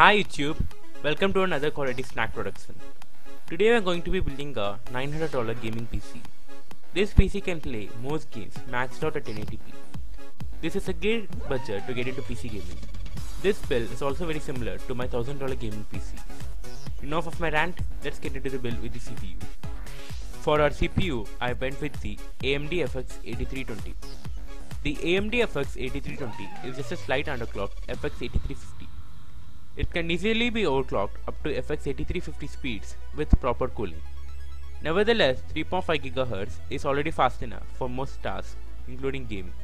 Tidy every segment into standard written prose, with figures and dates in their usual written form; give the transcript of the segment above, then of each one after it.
Hi YouTube, welcome to another quality snack production. Today we are going to be building a $900 gaming PC. This PC can play most games maxed out at 1080p. This is a great budget to get into PC gaming. This build is also very similar to my $1000 gaming PC. Enough of my rant, let's get into the build with the CPU. For our CPU, I went with the AMD FX 8320. The AMD FX 8320 is just a slight underclocked FX 8350. It can easily be overclocked up to FX 8350 speeds with proper cooling. Nevertheless, 3.5 GHz is already fast enough for most tasks, including gaming.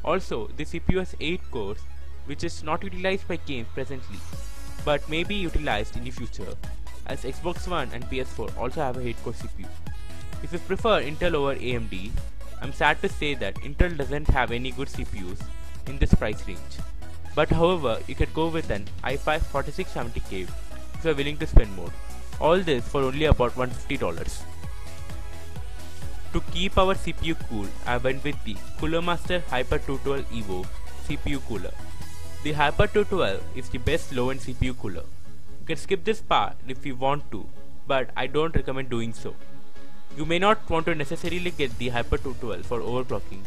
Also, the CPU has 8 cores, which is not utilized by games presently, but may be utilized in the future, as Xbox One and PS4 also have a 8-core CPU. If you prefer Intel over AMD, I'm sad to say that Intel doesn't have any good CPUs in this price range. But however, you could go with an i5 4670K if you are willing to spend more. All this for only about $150. To keep our CPU cool, I went with the Cooler Master Hyper 212 Evo CPU cooler. The Hyper 212 is the best low-end CPU cooler. You can skip this part if you want to, but I don't recommend doing so. You may not want to necessarily get the Hyper 212 for overclocking,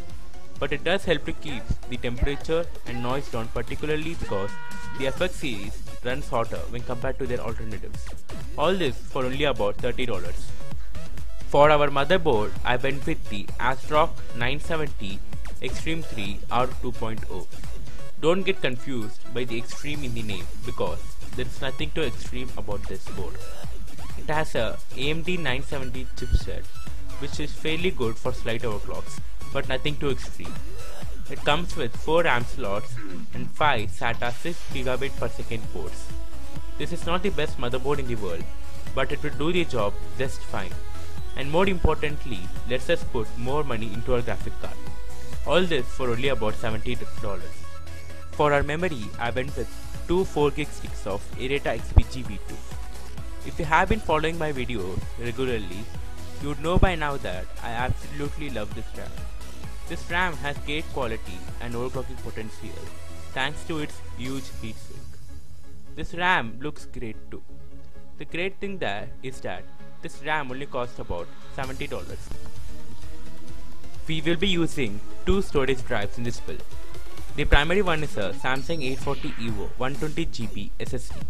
but it does help to keep the temperature and noise down, particularly because the FX series runs hotter when compared to their alternatives. All this for only about $30. For our motherboard, I went with the ASRock 970 Extreme 3 R2.0. Don't get confused by the extreme in the name because there is nothing too extreme about this board. It has a AMD 970 chipset, which is fairly good for slight overclocks, but nothing too extreme. It comes with 4 RAM slots and 5 SATA 6GB per second ports. This is not the best motherboard in the world, but it will do the job just fine. And more importantly, lets us put more money into our graphic card. All this for only about $70. For our memory, I went with 2 4GB sticks of Areta XPG V2. If you have been following my videos regularly, you would know by now that I absolutely love this RAM. This RAM has great quality and overclocking potential thanks to its huge heatsink. This RAM looks great too. The great thing there is that this RAM only costs about $70. We will be using 2 storage drives in this build. The primary one is a Samsung 840 EVO 120GB SSD,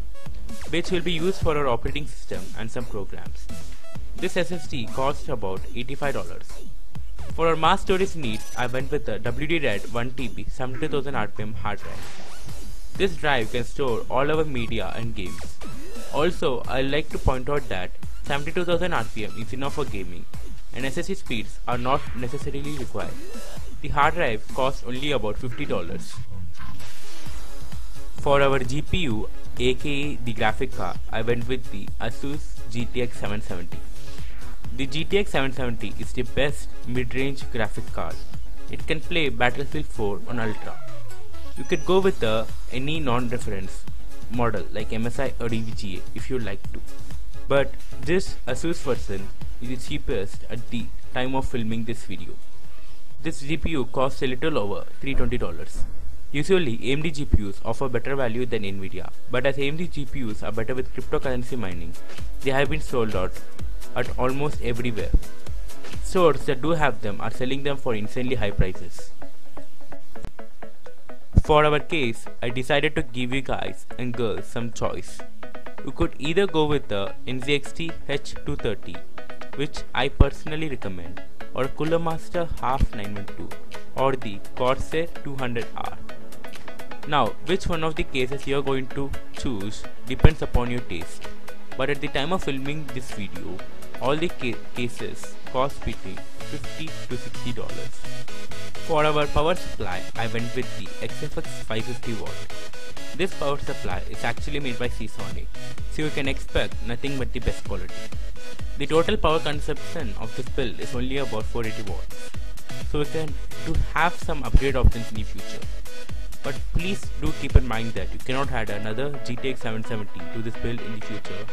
which will be used for our operating system and some programs. This SSD costs about $85. For our mass storage needs, I went with a WD-RAID 1TB 72,000 RPM hard drive. This drive can store all our media and games. Also, I like to point out that 72,000 RPM is enough for gaming, and SSD speeds are not necessarily required. The hard drive costs only about $50. For our GPU, aka the graphic card, I went with the Asus GTX 770. The GTX 770 is the best mid-range graphic card. It can play Battlefield 4 on Ultra. You could go with any non-reference model like MSI or EVGA if you like to. But this Asus version is the cheapest at the time of filming this video. This GPU costs a little over $320. Usually AMD GPUs offer better value than Nvidia, but as AMD GPUs are better with cryptocurrency mining, they have been sold out at almost everywhere. Stores that do have them are selling them for insanely high prices. For our case, I decided to give you guys and girls some choice. You could either go with the NZXT H230, which I personally recommend, or Cooler Master Half 912, or the Corsair 200R. Now, which one of the cases you are going to choose depends upon your taste, but at the time of filming this video, all the cases cost between $50 to $60. For our power supply, I went with the XFX 550W. This power supply is actually made by Seasonic, so you can expect nothing but the best quality. The total power consumption of this build is only about 480 watts, so you can have some upgrade options in the future. But please do keep in mind that you cannot add another GTX 770 to this build in the future,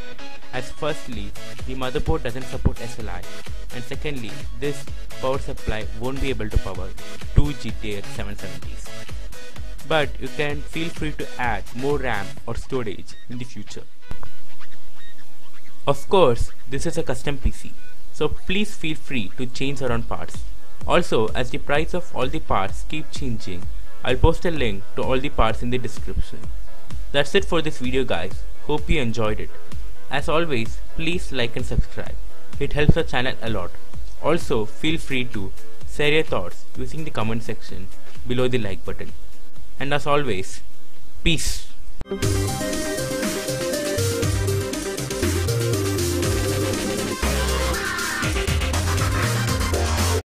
as firstly, the motherboard doesn't support SLI, and secondly, this power supply won't be able to power 2 GTX 770s. but you can feel free to add more RAM or storage in the future. Of course, this is a custom PC, so please feel free to change around parts. Also, as the price of all the parts keep changing, I'll post a link to all the parts in the description. That's it for this video guys, hope you enjoyed it. As always, please like and subscribe, it helps the channel a lot. Also, feel free to share your thoughts using the comment section below the like button. And as always, peace.